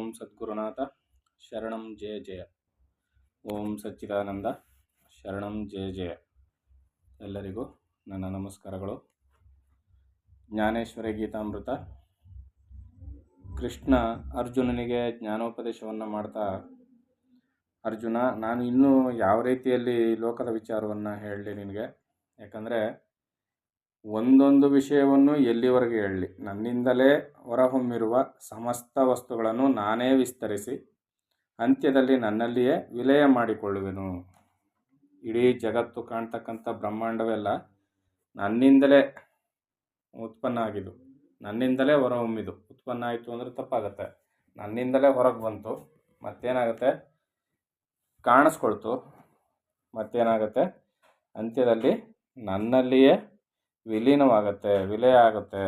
ಓಂ ಸದ್ಗುರುನಾಥ ಶರಣಂ ಜಯ ಜಯ. ಓಂ ಸಚ್ಚಿದಾನಂದ ಶರಣಂ ಜಯ ಜಯ. ಎಲ್ಲರಿಗೂ ನನ್ನ ನಮಸ್ಕಾರಗಳು. ಜ್ಞಾನೇಶ್ವರಿ ಗೀತಾಮೃತ. ಕೃಷ್ಣ ಅರ್ಜುನನಿಗೆ ಜ್ಞಾನೋಪದೇಶವನ್ನು ಮಾಡ್ತಾ, ಅರ್ಜುನ, ನಾನು ಇನ್ನೂ ಯಾವ ರೀತಿಯಲ್ಲಿ ಲೋಕದ ವಿಚಾರವನ್ನು ಹೇಳಲಿ ನಿನಗೆ? ಯಾಕಂದರೆ ಒಂದೊಂದು ವಿಷಯವನ್ನು ಎಲ್ಲಿವರೆಗೆ ಹೇಳಲಿ? ನನ್ನಿಂದಲೇ ಹೊರಹೊಮ್ಮಿರುವ ಸಮಸ್ತ ವಸ್ತುಗಳನ್ನು ನಾನೇ ವಿಸ್ತರಿಸಿ ಅಂತ್ಯದಲ್ಲಿ ನನ್ನಲ್ಲಿಯೇ ವಿಲಯ ಮಾಡಿಕೊಳ್ಳುವೆನು. ಇಡೀ ಜಗತ್ತು ಕಾಣ್ತಕ್ಕಂಥ ಬ್ರಹ್ಮಾಂಡವೆಲ್ಲ ನನ್ನಿಂದಲೇ ಉತ್ಪನ್ನ ಆಗಿದ್ದು, ನನ್ನಿಂದಲೇ ಹೊರಹೊಮ್ಮಿದು. ಉತ್ಪನ್ನ ಆಯಿತು ಅಂದರೆ ತಪ್ಪಾಗತ್ತೆ. ನನ್ನಿಂದಲೇ ಹೊರಗೆ ಬಂತು, ಮತ್ತೇನಾಗುತ್ತೆ? ಕಾಣಿಸ್ಕೊಳ್ತು, ಮತ್ತೇನಾಗುತ್ತೆ? ಅಂತ್ಯದಲ್ಲಿ ನನ್ನಲ್ಲಿಯೇ ವಿಲೀನವಾಗುತ್ತೆ, ವಿಲಯ ಆಗುತ್ತೆ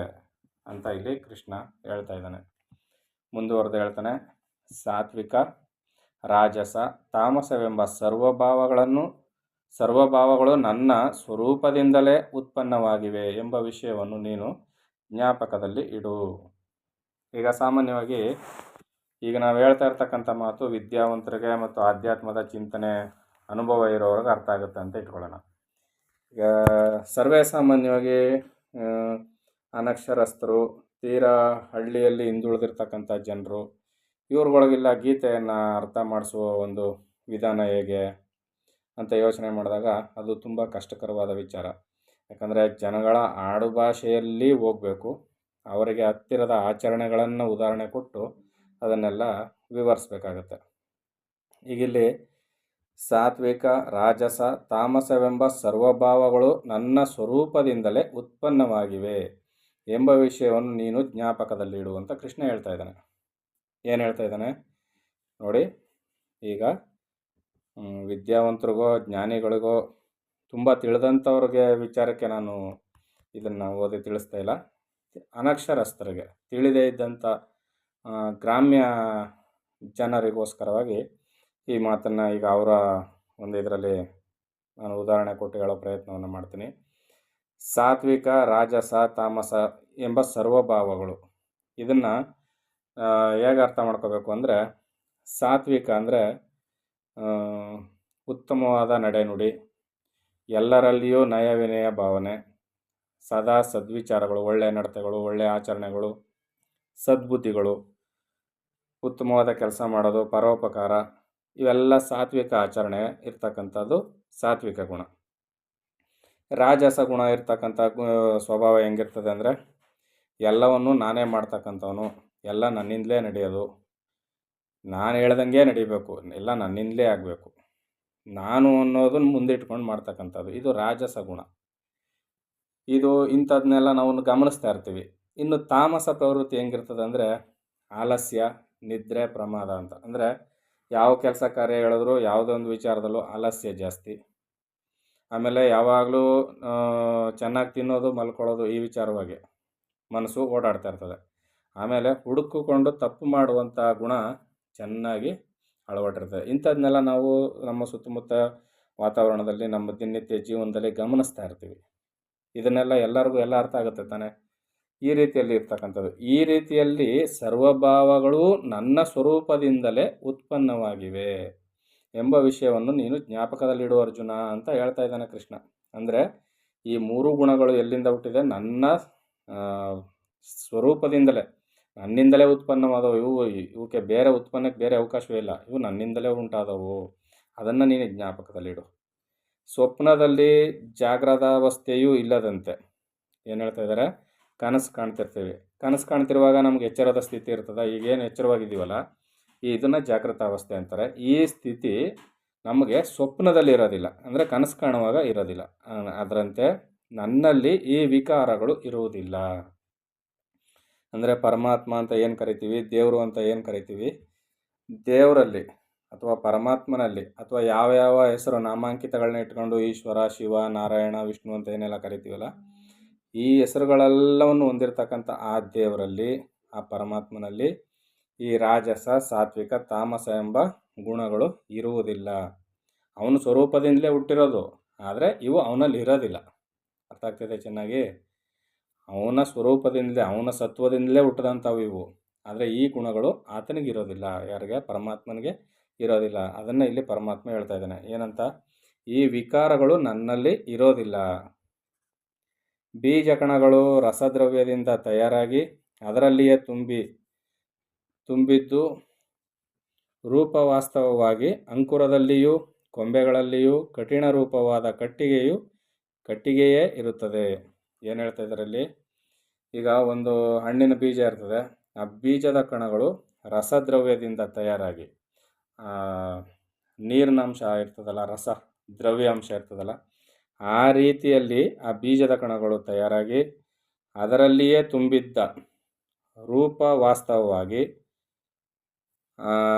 ಅಂತ ಇಲ್ಲಿ ಕೃಷ್ಣ ಹೇಳ್ತಾ ಇದ್ದಾನೆ. ಮುಂದುವರೆದು ಹೇಳ್ತಾನೆ, ಸಾತ್ವಿಕ, ರಾಜಸ, ತಾಮಸವೆಂಬ ಸರ್ವಭಾವಗಳು ನನ್ನ ಸ್ವರೂಪದಿಂದಲೇ ಉತ್ಪನ್ನವಾಗಿವೆ ಎಂಬ ವಿಷಯವನ್ನು ನೀನು ಜ್ಞಾಪಕದಲ್ಲಿ ಇಡು. ಈಗ ಸಾಮಾನ್ಯವಾಗಿ ಈಗ ನಾವು ಹೇಳ್ತಾ ಇರ್ತಕ್ಕಂಥ ಮಾತು ವಿದ್ಯಾವಂತರಿಗೆ ಮತ್ತು ಆಧ್ಯಾತ್ಮದ ಚಿಂತನೆ ಅನುಭವ ಇರೋರಿಗೆ ಅರ್ಥ ಆಗುತ್ತೆ ಅಂತ ಇಟ್ಕೊಳ್ಳೋಣ. ಈಗ ಸರ್ವೇ ಸಾಮಾನ್ಯವಾಗಿ ಅನಕ್ಷರಸ್ಥರು, ತೀರಾ ಹಳ್ಳಿಯಲ್ಲಿ ಹಿಂದುಳಿದಿರ್ತಕ್ಕಂಥ ಜನರು, ಇವ್ರುಗಳಿಗೆಲ್ಲ ಗೀತೆಯನ್ನು ಅರ್ಥ ಮಾಡಿಸುವ ಒಂದು ವಿಧಾನ ಹೇಗೆ ಅಂತ ಯೋಚನೆ ಮಾಡಿದಾಗ ಅದು ತುಂಬ ಕಷ್ಟಕರವಾದ ವಿಚಾರ. ಯಾಕಂದರೆ ಜನಗಳ ಆಡುಭಾಷೆಯಲ್ಲಿ ಹೋಗಬೇಕು, ಅವರಿಗೆ ಹತ್ತಿರದ ಆಚರಣೆಗಳನ್ನು ಉದಾಹರಣೆ ಕೊಟ್ಟು ಅದನ್ನೆಲ್ಲ ವಿವರಿಸಬೇಕಾಗತ್ತೆ. ಈಗಿಲ್ಲಿ ಸಾತ್ವಿಕ, ರಾಜಸ, ತಾಮಸವೆಂಬ ಸರ್ವಭಾವಗಳು ನನ್ನ ಸ್ವರೂಪದಿಂದಲೇ ಉತ್ಪನ್ನವಾಗಿವೆ ಎಂಬ ವಿಷಯವನ್ನು ನೀನು ಜ್ಞಾಪಕದಲ್ಲಿಡು ಅಂತ ಕೃಷ್ಣ ಹೇಳ್ತಾ ಇದ್ದಾನೆ. ಏನು ಹೇಳ್ತಾ ಇದ್ದಾನೆ ನೋಡಿ. ಈಗ ವಿದ್ಯಾವಂತರಿಗೋ ಜ್ಞಾನಿಗಳಿಗೋ ತುಂಬ ತಿಳಿದಂಥವ್ರಿಗೆ ವಿಚಾರಕ್ಕೆ ನಾನು ಇದನ್ನು ಓದಿ ತಿಳಿಸ್ತಾ ಇಲ್ಲ. ಅನಕ್ಷರಸ್ಥರಿಗೆ, ತಿಳಿದೇ ಇದ್ದಂಥ ಗ್ರಾಮ್ಯ ಜನರಿಗೋಸ್ಕರವಾಗಿ ಈ ಮಾತನ್ನು ಈಗ ಅವರ ಒಂದು ಇದರಲ್ಲಿ ನಾನು ಉದಾಹರಣೆ ಕೊಟ್ಟು ಹೇಳೋ ಪ್ರಯತ್ನವನ್ನು ಮಾಡ್ತೀನಿ. ಸಾತ್ವಿಕ, ರಾಜಸ, ತಾಮಸ ಎಂಬ ಸರ್ವಭಾವಗಳು, ಇದನ್ನು ಹೇಗೆ ಅರ್ಥ ಮಾಡ್ಕೋಬೇಕು ಅಂದರೆ, ಸಾತ್ವಿಕ ಅಂದರೆ ಉತ್ತಮವಾದ ನಡೆನುಡಿ, ಎಲ್ಲರಲ್ಲಿಯೂ ನಯ ವಿನಯ ಭಾವನೆ, ಸದಾ ಸದ್ವಿಚಾರಗಳು, ಒಳ್ಳೆಯ ನಡತೆಗಳು, ಒಳ್ಳೆಯ ಆಚರಣೆಗಳು, ಸದ್ಬುದ್ಧಿಗಳು, ಉತ್ತಮವಾದ ಕೆಲಸ ಮಾಡೋದು, ಪರೋಪಕಾರ, ಇವೆಲ್ಲ ಸಾತ್ವಿಕ ಆಚರಣೆ ಇರ್ತಕ್ಕಂಥದ್ದು ಸಾತ್ವಿಕ ಗುಣ. ರಾಜಸ ಗುಣ ಇರ್ತಕ್ಕಂಥ ಸ್ವಭಾವ ಹೆಂಗಿರ್ತದೆ ಅಂದರೆ, ಎಲ್ಲವನ್ನು ನಾನೇ ಮಾಡ್ತಕ್ಕಂಥವನು, ಎಲ್ಲ ನನ್ನಿಂದಲೇ ನಡೆಯೋದು, ನಾನು ಹೇಳ್ದಂಗೆ ನಡಿಬೇಕು, ಎಲ್ಲ ನನ್ನಿಂದಲೇ ಆಗಬೇಕು, ನಾನು ಅನ್ನೋದನ್ನು ಮುಂದಿಟ್ಕೊಂಡು ಮಾಡ್ತಕ್ಕಂಥದ್ದು, ಇದು ರಾಜಸ ಗುಣ. ಇದು ಇಂಥದನ್ನೆಲ್ಲ ನಾವು ಗಮನಿಸ್ತಾ ಇರ್ತೀವಿ. ಇನ್ನು ತಾಮಸ ಪ್ರವೃತ್ತಿ ಹೆಂಗಿರ್ತದೆ ಅಂದರೆ, ಆಲಸ್ಯ, ನಿದ್ರೆ, ಪ್ರಮಾದ ಅಂತ. ಅಂದರೆ ಯಾವ ಕೆಲಸ ಕಾರ್ಯ ಹೇಳಿದ್ರು ಯಾವುದೋ ಒಂದು ವಿಚಾರದಲ್ಲೂ ಆಲಸ್ಯ ಜಾಸ್ತಿ. ಆಮೇಲೆ ಯಾವಾಗಲೂ ಚೆನ್ನಾಗಿ ತಿನ್ನೋದು, ಮಲ್ಕೊಳ್ಳೋದು, ಈ ವಿಚಾರವಾಗಿ ಮನಸ್ಸು ಓಡಾಡ್ತಾ ಇರ್ತದೆ. ಆಮೇಲೆ ಹುಡುಕಿಕೊಂಡು ತಪ್ಪು ಮಾಡುವಂಥ ಗುಣ ಚೆನ್ನಾಗಿ ಅಳವಟ್ಟಿರ್ತದೆ. ಇಂಥದನ್ನೆಲ್ಲ ನಾವು ನಮ್ಮ ಸುತ್ತಮುತ್ತ ವಾತಾವರಣದಲ್ಲಿ, ನಮ್ಮ ದಿನನಿತ್ಯ ಜೀವನದಲ್ಲಿ ಗಮನಿಸ್ತಾ ಇರ್ತೀವಿ. ಇದನ್ನೆಲ್ಲ ಎಲ್ಲರಿಗೂ ಎಲ್ಲ ಅರ್ಥ ಆಗುತ್ತೆ ತಾನೆ? ಈ ರೀತಿಯಲ್ಲಿ ಇರ್ತಕ್ಕಂಥದ್ದು. ಈ ರೀತಿಯಲ್ಲಿ ಸರ್ವಭಾವಗಳು ನನ್ನ ಸ್ವರೂಪದಿಂದಲೇ ಉತ್ಪನ್ನವಾಗಿವೆ ಎಂಬ ವಿಷಯವನ್ನು ನೀನು ಜ್ಞಾಪಕದಲ್ಲಿಡು ಅರ್ಜುನ ಅಂತ ಹೇಳ್ತಾ ಇದ್ದಾನೆ ಕೃಷ್ಣ. ಅಂದರೆ ಈ ಮೂರು ಗುಣಗಳು ಎಲ್ಲಿಂದ ಹುಟ್ಟಿದೆ? ನನ್ನ ಸ್ವರೂಪದಿಂದಲೇ, ನನ್ನಿಂದಲೇ ಉತ್ಪನ್ನವಾದವು. ಇವಕ್ಕೆ ಬೇರೆ ಉತ್ಪನ್ನಕ್ಕೆ ಬೇರೆ ಅವಕಾಶವೇ ಇಲ್ಲ, ಇವು ನನ್ನಿಂದಲೇ ಉಂಟಾದವು. ಅದನ್ನು ನೀನು ಜ್ಞಾಪಕದಲ್ಲಿಡು. ಸ್ವಪ್ನದಲ್ಲಿ ಜಾಗ್ರತಾವಸ್ಥೆಯೂ ಇಲ್ಲದಂತೆ. ಏನು ಹೇಳ್ತಾ ಇದ್ದಾರೆ? ಕನಸು ಕಾಣ್ತಿರ್ತೀವಿ. ಕನಸು ಕಾಣ್ತಿರುವಾಗ ನಮ್ಗೆ ಎಚ್ಚರದ ಸ್ಥಿತಿ ಇರ್ತದೆ. ಈಗೇನು ಎಚ್ಚರವಾಗಿದ್ದೀವಲ್ಲ, ಇದನ್ನು ಜಾಗೃತಾವಸ್ಥೆ ಅಂತಾರೆ. ಈ ಸ್ಥಿತಿ ನಮಗೆ ಸ್ವಪ್ನದಲ್ಲಿ ಇರೋದಿಲ್ಲ, ಅಂದರೆ ಕನಸು ಕಾಣುವಾಗ ಇರೋದಿಲ್ಲ. ಅದರಂತೆ ನನ್ನಲ್ಲಿ ಈ ವಿಕಾರಗಳು ಇರುವುದಿಲ್ಲ. ಅಂದರೆ ಪರಮಾತ್ಮ ಅಂತ ಏನು ಕರಿತೀವಿ, ದೇವರು ಅಂತ ಏನು ಕರಿತೀವಿ, ದೇವರಲ್ಲಿ ಅಥವಾ ಪರಮಾತ್ಮನಲ್ಲಿ ಅಥವಾ ಯಾವ ಹೆಸರು ನಾಮಾಂಕಿತಗಳನ್ನ ಇಟ್ಕೊಂಡು ಈಶ್ವರ, ಶಿವ, ನಾರಾಯಣ, ವಿಷ್ಣು ಅಂತ ಏನೆಲ್ಲ ಕರಿತೀವಲ್ಲ, ಈ ಹೆಸರುಗಳೆಲ್ಲವನ್ನು ಹೊಂದಿರತಕ್ಕಂಥ ಆ ದೇವರಲ್ಲಿ, ಆ ಪರಮಾತ್ಮನಲ್ಲಿ ಈ ರಾಜಸ, ಸಾತ್ವಿಕ, ತಾಮಸ ಎಂಬ ಗುಣಗಳು ಇರುವುದಿಲ್ಲ. ಅವನ ಸ್ವರೂಪದಿಂದಲೇ ಹುಟ್ಟಿರೋದು, ಆದರೆ ಇವು ಅವನಲ್ಲಿ ಇರೋದಿಲ್ಲ. ಅರ್ಥ ಆಗ್ತಿದೆ ಚೆನ್ನಾಗಿ? ಅವನ ಸ್ವರೂಪದಿಂದಲೇ, ಅವನ ಸತ್ವದಿಂದಲೇ ಹುಟ್ಟಿದಂಥವು ಇವು. ಆದರೆ ಈ ಗುಣಗಳು ಆತನಿಗಿರೋದಿಲ್ಲ. ಯಾರಿಗೆ? ಪರಮಾತ್ಮನಿಗೆ ಇರೋದಿಲ್ಲ. ಅದನ್ನು ಇಲ್ಲಿ ಪರಮಾತ್ಮ ಹೇಳ್ತಾ ಇದ್ದಾನೆ. ಏನಂತ? ಈ ವಿಕಾರಗಳು ನನ್ನಲ್ಲಿ ಇರೋದಿಲ್ಲ. ಬೀಜಕಣಗಳು ರಸದ್ರವ್ಯದಿಂದ ತಯಾರಾಗಿ ಅದರಲ್ಲಿಯೇ ತುಂಬಿದ್ದು ರೂಪವಾಸ್ತವವಾಗಿ ಅಂಕುರದಲ್ಲಿಯೂ ಕೊಂಬೆಗಳಲ್ಲಿಯೂ ಕಠಿಣ ರೂಪವಾದ ಕಟ್ಟಿಗೆಯೇ ಇರುತ್ತದೆ. ಏನು ಹೇಳ್ತಾ ಇದರಲ್ಲಿ? ಈಗ ಒಂದು ಹಣ್ಣಿನ ಬೀಜ ಇರ್ತದೆ. ಆ ಬೀಜದ ಕಣಗಳು ರಸದ್ರವ್ಯದಿಂದ ತಯಾರಾಗಿ ನೀರಿನ ಅಂಶ ಇರ್ತದಲ್ಲ, ರಸ ದ್ರವ್ಯಾಂಶ ಇರ್ತದಲ್ಲ, ಆ ರೀತಿಯಲ್ಲಿ ಆ ಬೀಜದ ಕಣಗಳು ತಯಾರಾಗಿ ಅದರಲ್ಲಿಯೇ ತುಂಬಿದ್ದ ರೂಪ ವಾಸ್ತವವಾಗಿ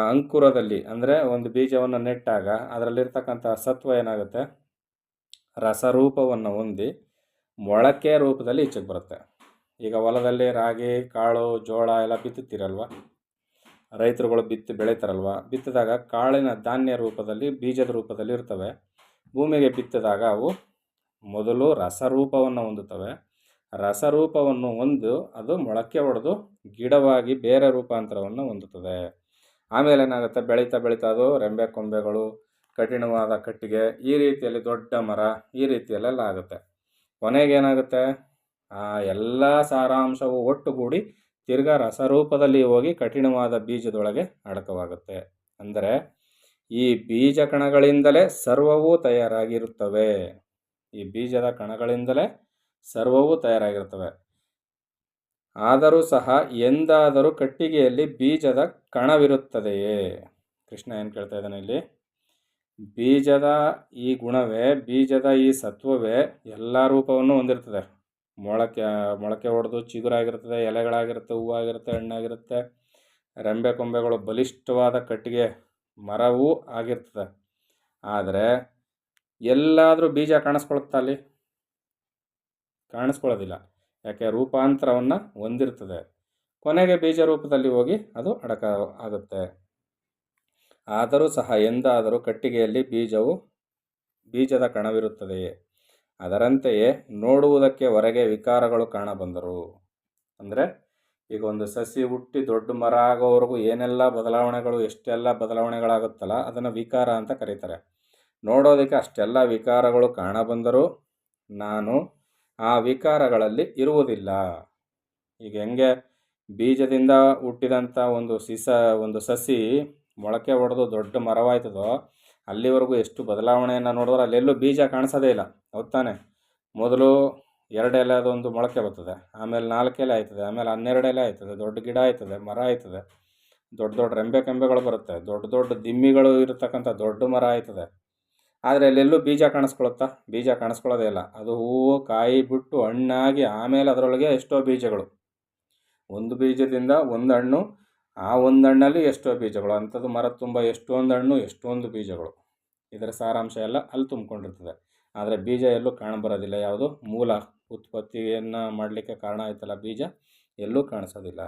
ಅಂಕುರದಲ್ಲಿ, ಅಂದರೆ ಒಂದು ಬೀಜವನ್ನು ನೆಟ್ಟಾಗ ಅದರಲ್ಲಿರ್ತಕ್ಕಂಥ ಸತ್ವ ಏನಾಗುತ್ತೆ? ರಸರೂಪವನ್ನು ಹೊಂದಿ ಮೊಳಕೆ ರೂಪದಲ್ಲಿ ಈಚೆಗೆ ಬರುತ್ತೆ. ಈಗ ಹೊಲದಲ್ಲಿ ರಾಗಿ, ಕಾಳು, ಜೋಳ ಎಲ್ಲ ಬಿತ್ತುತ್ತೀರಲ್ವ, ರೈತರುಗಳು ಬೆಳೀತಾರಲ್ವ. ಬಿತ್ತಿದಾಗ ಕಾಳಿನ ಧಾನ್ಯ ರೂಪದಲ್ಲಿ, ಬೀಜದ ರೂಪದಲ್ಲಿ ಇರ್ತವೆ. ಭೂಮಿಗೆ ಬಿತ್ತಿದಾಗ ಅವು ಮೊದಲು ರಸರೂಪವನ್ನು ಹೊಂದುತ್ತವೆ. ರಸರೂಪವನ್ನು ಹೊಂದು ಅದು ಮೊಳಕೆ ಹೊಡೆದು ಗಿಡವಾಗಿ ಬೇರೆ ರೂಪಾಂತರವನ್ನು ಹೊಂದುತ್ತದೆ. ಆಮೇಲೆ ಏನಾಗುತ್ತೆ? ಬೆಳೀತಾ ಅದು ರೆಂಬೆ ಕೊಂಬೆಗಳು, ಕಠಿಣವಾದ ಕಟ್ಟಿಗೆ, ಈ ರೀತಿಯಲ್ಲಿ ದೊಡ್ಡ ಮರ, ಈ ರೀತಿಯಲ್ಲೆಲ್ಲ ಆಗುತ್ತೆ. ಕೊನೆಗೇನಾಗುತ್ತೆ? ಆ ಎಲ್ಲ ಸಾರಾಂಶವು ಒಟ್ಟುಗೂಡಿ ತಿರ್ಗಾ ರಸರೂಪದಲ್ಲಿ ಹೋಗಿ ಕಠಿಣವಾದ ಬೀಜದೊಳಗೆ ಅಡಕವಾಗುತ್ತೆ. ಅಂದರೆ ಈ ಬೀಜ ಕಣಗಳಿಂದಲೇ ಸರ್ವವೂ ತಯಾರಾಗಿರುತ್ತವೆ. ಈ ಬೀಜದ ಕಣಗಳಿಂದಲೇ ಸರ್ವವೂ ತಯಾರಾಗಿರುತ್ತವೆ. ಆದರೂ ಸಹ ಎಂದಾದರೂ ಕಟ್ಟಿಗೆಯಲ್ಲಿ ಬೀಜದ ಕಣವಿರುತ್ತದೆಯೇ? ಕೃಷ್ಣ ಏನು ಕೇಳ್ತಾ ಇದ್ದಾನೆ ಇಲ್ಲಿ? ಬೀಜದ ಈ ಗುಣವೇ, ಬೀಜದ ಈ ಸತ್ವವೇ ಎಲ್ಲ ರೂಪವನ್ನು ಹೊಂದಿರ್ತದೆ. ಮೊಳಕೆ ಹೊಡೆದು ಚಿಗುರಾಗಿರ್ತದೆ, ಎಲೆಗಳಾಗಿರುತ್ತೆ, ಹೂವಾಗಿರುತ್ತೆ, ಹಣ್ಣಾಗಿರುತ್ತೆ, ರೆಂಬೆ ಕೊಂಬೆಗಳು ಬಲಿಷ್ಠವಾದ ಕಟ್ಟಿಗೆ ಮರವೂ ಆಗಿರ್ತದೆ. ಆದರೆ ಎಲ್ಲಾದರೂ ಬೀಜ ಕಾಣಿಸ್ಕೊಳುತ್ತಾ? ಅಲ್ಲಿ ಕಾಣಿಸ್ಕೊಳ್ಳೋದಿಲ್ಲ. ಯಾಕೆ? ರೂಪಾಂತರವನ್ನು ಹೊಂದಿರ್ತದೆ. ಕೊನೆಗೆ ಬೀಜ ರೂಪದಲ್ಲಿ ಹೋಗಿ ಅದು ಅಡಕ ಆಗುತ್ತೆ. ಆದರೂ ಸಹ ಎಂದಾದರೂ ಕಟ್ಟಿಗೆಯಲ್ಲಿ ಬೀಜದ ಕಣವಿರುತ್ತದೆಯೇ? ಅದರಂತೆಯೇ ನೋಡುವುದಕ್ಕೆ ಹೊರಗೆ ವಿಕಾರಗಳು ಕಾಣಬಂದರು. ಅಂದರೆ ಈಗ ಒಂದು ಸಸಿ ಹುಟ್ಟಿ ದೊಡ್ಡ ಮರ ಆಗೋವರೆಗೂ ಏನೆಲ್ಲ ಬದಲಾವಣೆಗಳು, ಎಷ್ಟೆಲ್ಲ ಬದಲಾವಣೆಗಳಾಗುತ್ತಲ್ಲ, ಅದನ್ನು ವಿಕಾರ ಅಂತ ಕರೀತಾರೆ. ನೋಡೋದಕ್ಕೆ ಅಷ್ಟೆಲ್ಲ ವಿಕಾರಗಳು ಕಾಣಬಂದರೂ ನಾನು ಆ ವಿಕಾರಗಳಲ್ಲಿ ಇರುವುದಿಲ್ಲ. ಈಗ ಹೆಂಗೆ ಬೀಜದಿಂದ ಹುಟ್ಟಿದಂಥ ಒಂದು ಸಸಿ ಮೊಳಕೆ ಹೊಡೆದು ದೊಡ್ಡ ಮರವಾಯ್ತದೋ, ಅಲ್ಲಿವರೆಗೂ ಎಷ್ಟು ಬದಲಾವಣೆಯನ್ನು ನೋಡಿದ್ರೆ ಅಲ್ಲೆಲ್ಲೂ ಬೀಜ ಕಾಣಿಸೋದೇ ಇಲ್ಲ. ಹೌದು ತಾನೆ? ಮೊದಲು 2 ಎಲೆ ಅದೊಂದು ಮೊಳಕೆ ಬರ್ತದೆ, ಆಮೇಲೆ 4 ಎಲೆ ಆಯ್ತದೆ, ಆಮೇಲೆ 12 ಎಲೆ ಆಯ್ತದೆ, ದೊಡ್ಡ ಗಿಡ ಆಯ್ತದೆ, ಮರ ಆಯ್ತದೆ, ದೊಡ್ಡ ರೆಂಬೆ ಕಂಬೆಗಳು ಬರುತ್ತೆ, ದೊಡ್ಡ ದಿಮ್ಮಿಗಳು ಇರತಕ್ಕಂಥ ದೊಡ್ಡ ಮರ ಆಯ್ತದೆ. ಆದರೆ ಅಲ್ಲೆಲ್ಲೂ ಬೀಜ ಕಾಣಿಸ್ಕೊಳುತ್ತಾ? ಬೀಜ ಕಾಣಿಸ್ಕೊಳ್ಳೋದೇ ಇಲ್ಲ. ಅದು ಹೂವು ಕಾಯಿ ಬಿಟ್ಟು ಹಣ್ಣಾಗಿ ಆಮೇಲೆ ಅದರೊಳಗೆ ಎಷ್ಟೋ ಬೀಜಗಳು. ಒಂದು ಬೀಜದಿಂದ ಒಂದು ಹಣ್ಣು, ಆ ಒಂದು ಹಣ್ಣಲ್ಲಿ ಎಷ್ಟೋ ಬೀಜಗಳು, ಅಂಥದ್ದು ಮರದ ತುಂಬ ಎಷ್ಟೊಂದು ಹಣ್ಣು, ಎಷ್ಟೊಂದು ಬೀಜಗಳು. ಇದರ ಸಾರಾಂಶ ಎಲ್ಲ ಅಲ್ಲಿ ತುಂಬಿಕೊಂಡಿರ್ತದೆ. ಆದರೆ ಬೀಜ ಎಲ್ಲೂ ಕಾಣಬರೋದಿಲ್ಲ. ಯಾವುದು? ಮೂಲ ಉತ್ಪತ್ತಿಯನ್ನು ಮಾಡಲಿಕ್ಕೆ ಕಾರಣ ಆಯ್ತಲ್ಲ ಬೀಜ, ಎಲ್ಲೂ ಕಾಣಿಸೋದಿಲ್ಲ.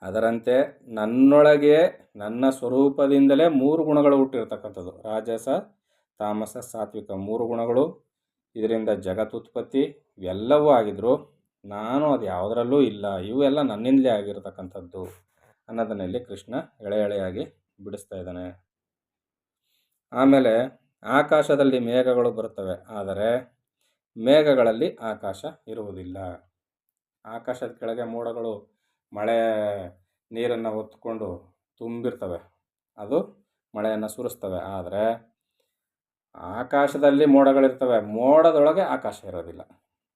ಅದರಂತೆ ನನ್ನೊಳಗೆ ನನ್ನ ಸ್ವರೂಪದಿಂದಲೇ 3 ಗುಣಗಳು ಹುಟ್ಟಿರ್ತಕ್ಕಂಥದ್ದು. ರಾಜಸ, ತಾಮಸ, ಸಾತ್ವಿಕ 3 ಗುಣಗಳು. ಇದರಿಂದ ಜಗತ್ತುತ್ಪತ್ತಿ ಇವೆಲ್ಲವೂ ಆಗಿದ್ರು ನಾನು ಅದು ಯಾವುದರಲ್ಲೂ ಇಲ್ಲ. ಇವೆಲ್ಲ ನನ್ನಿಂದಲೇ ಆಗಿರತಕ್ಕಂಥದ್ದು ಅನ್ನೋದನ್ನಲ್ಲಿ ಕೃಷ್ಣ ಎಳೆಯಾಗಿ ಬಿಡಿಸ್ತಾ ಇದ್ದಾನೆ. ಆಮೇಲೆ ಆಕಾಶದಲ್ಲಿ ಮೇಘಗಳು ಬರುತ್ತವೆ, ಆದರೆ ಮೇಘಗಳಲ್ಲಿ ಆಕಾಶ ಇರುವುದಿಲ್ಲ. ಆಕಾಶದ ಕೆಳಗೆ ಮೋಡಗಳು ಮಳೆ ನೀರನ್ನು ಹೊತ್ತುಕೊಂಡು ತುಂಬಿರ್ತವೆ, ಅದು ಮಳೆಯನ್ನು ಸುರಿಸ್ತವೆ. ಆದರೆ ಆಕಾಶದಲ್ಲಿ ಮೋಡಗಳಿರ್ತವೆ, ಮೋಡದೊಳಗೆ ಆಕಾಶ ಇರೋದಿಲ್ಲ.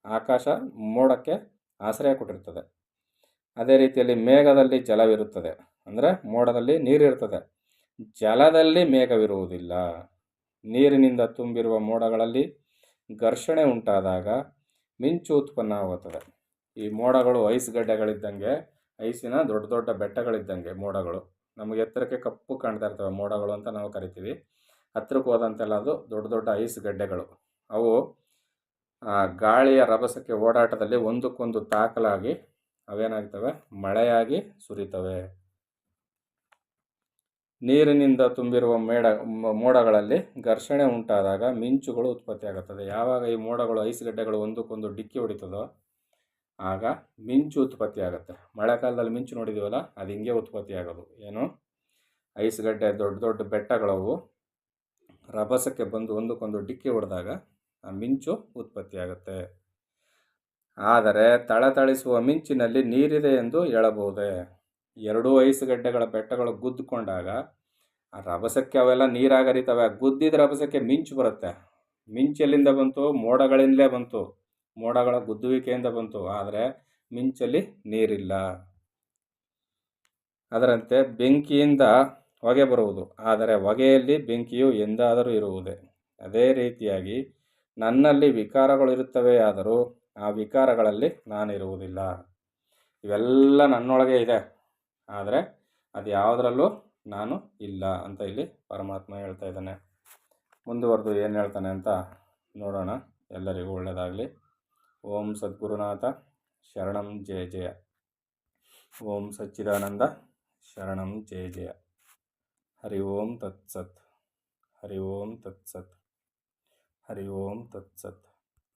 ಆಕಾಶ ಮೋಡಕ್ಕೆ ಆಶ್ರಯ ಕೊಟ್ಟಿರ್ತದೆ. ಅದೇ ರೀತಿಯಲ್ಲಿ ಮೇಘದಲ್ಲಿ ಜಲವಿರುತ್ತದೆ, ಅಂದರೆ ಮೋಡದಲ್ಲಿ ನೀರಿರ್ತದೆ, ಜಲದಲ್ಲಿ ಮೇಘವಿರುವುದಿಲ್ಲ. ನೀರಿನಿಂದ ತುಂಬಿರುವ ಮೋಡಗಳಲ್ಲಿ ಘರ್ಷಣೆ ಉಂಟಾದಾಗ ಮಿಂಚು ಉತ್ಪನ್ನವಾಗುತ್ತದೆ. ಈ ಮೋಡಗಳು ಐಸ್ ಗಡ್ಡೆಗಳಿದ್ದಂಗೆ, ಐಸಿನ ದೊಡ್ಡ ಬೆಟ್ಟಗಳಿದ್ದಂಗೆ ಮೋಡಗಳು. ನಮಗೆ ಎತ್ತರಕ್ಕೆ ಕಪ್ಪು ಕಾಣ್ತಾ ಇರ್ತವೆ ಮೋಡಗಳು ಅಂತ ನಾವು ಕರಿತೀವಿ. ಹತ್ತಿರಕ್ಕೆ ಹೋದಂತೆಲ್ಲ ಅದು ದೊಡ್ಡ ಐಸ್ ಗಡ್ಡೆಗಳು. ಅವು ಗಾಳಿಯ ರಭಸಕ್ಕೆ ಓಡಾಟದಲ್ಲಿ ಒಂದಕ್ಕೊಂದು ತಾಕಲಾಗಿ ಅವೇನಾಗ್ತವೆ? ಮಳೆಯಾಗಿ ಸುರಿತವೆ. ನೀರಿನಿಂದ ತುಂಬಿರುವ ಮೋಡಗಳಲ್ಲಿ ಘರ್ಷಣೆ ಉಂಟಾದಾಗ ಮಿಂಚುಗಳು ಉತ್ಪತ್ತಿಯಾಗುತ್ತದೆ. ಯಾವಾಗ ಈ ಮೋಡಗಳು ಐಸ್ ಗಡ್ಡೆಗಳು ಒಂದಕ್ಕೊಂದು ಡಿಕ್ಕಿ ಹೊಡಿತದೋ ಆಗ ಮಿಂಚು ಉತ್ಪತ್ತಿ ಆಗುತ್ತೆ. ಮಳೆಗಾಲದಲ್ಲಿ ಮಿಂಚು ನೋಡಿದ್ದೀವಲ್ಲ, ಅದು ಹಿಂಗೆ ಉತ್ಪತ್ತಿ ಆಗೋದು. ಏನು, ಐಸ್ಗಡ್ಡೆ ದೊಡ್ಡ ದೊಡ್ಡ ಬೆಟ್ಟಗಳವು ರಭಸಕ್ಕೆ ಬಂದು ಒಂದಕ್ಕೊಂದು ಡಿಕ್ಕಿ ಹೊಡೆದಾಗ ಆ ಮಿಂಚು ಉತ್ಪತ್ತಿ ಆಗುತ್ತೆ. ಆದರೆ ಥಳಥಳಿಸುವ ಮಿಂಚಿನಲ್ಲಿ ನೀರಿದೆ ಎಂದು ಹೇಳಬಹುದೇ? ಎರಡೂ ಐಸುಗಡ್ಡೆಗಳ ಬೆಟ್ಟಗಳು ಗುದ್ದುಕೊಂಡಾಗ ಆ ರಭಸಕ್ಕೆ ಅವೆಲ್ಲ ನೀರಾಗಿ ಹರಿತವೆ. ಗುದ್ದಿದ ರಭಸಕ್ಕೆ ಮಿಂಚು ಬರುತ್ತೆ. ಮಿಂಚೆಲ್ಲಿಂದ ಬಂತು? ಮೋಡಗಳಿಂದಲೇ ಬಂತು. ಮೋಡಗಳ ಗುದ್ದುವಿಕೆಯಿಂದ ಬಂತು. ಆದರೆ ಮಿಂಚಲ್ಲಿ ನೀರಿಲ್ಲ. ಅದರಂತೆ ಬೆಂಕಿಯಿಂದ ಹೊಗೆ ಬರುವುದು, ಆದರೆ ಹೊಗೆಯಲ್ಲಿ ಬೆಂಕಿಯು ಎಂದಾದರೂ ಇರುವುದೇ? ಅದೇ ರೀತಿಯಾಗಿ ನನ್ನಲ್ಲಿ ವಿಕಾರಗಳು ಇರುತ್ತವೆಯಾದರೂ ಆ ವಿಕಾರಗಳಲ್ಲಿ ನಾನಿರುವುದಿಲ್ಲ. ಇವೆಲ್ಲ ನನ್ನೊಳಗೆ ಇದೆ, ಆದರೆ ಅದು ಯಾವುದರಲ್ಲೂ ನಾನು ಇಲ್ಲ ಅಂತ ಇಲ್ಲಿ ಪರಮಾತ್ಮ ಹೇಳ್ತಾ ಇದ್ದಾನೆ. ಮುಂದುವರೆದು ಏನು ಹೇಳ್ತಾನೆ ಅಂತ ನೋಡೋಣ. ಎಲ್ಲರಿಗೂ ಒಳ್ಳೆಯದಾಗಲಿ. ಓಂ ಸದ್ಗುರುನಾಥ ಶರಣಂ ಜಯ ಜಯ. ಓಂ ಸಚ್ಚಿದಾನಂದ ಶರಣಂ ಜಯ ಜಯ. ಹರಿ ಓಂ ತತ್ಸತ್. ಹರಿ ಓಂ ತತ್ಸತ್. ಹರಿ ಓಂ ತತ್ಸತ್.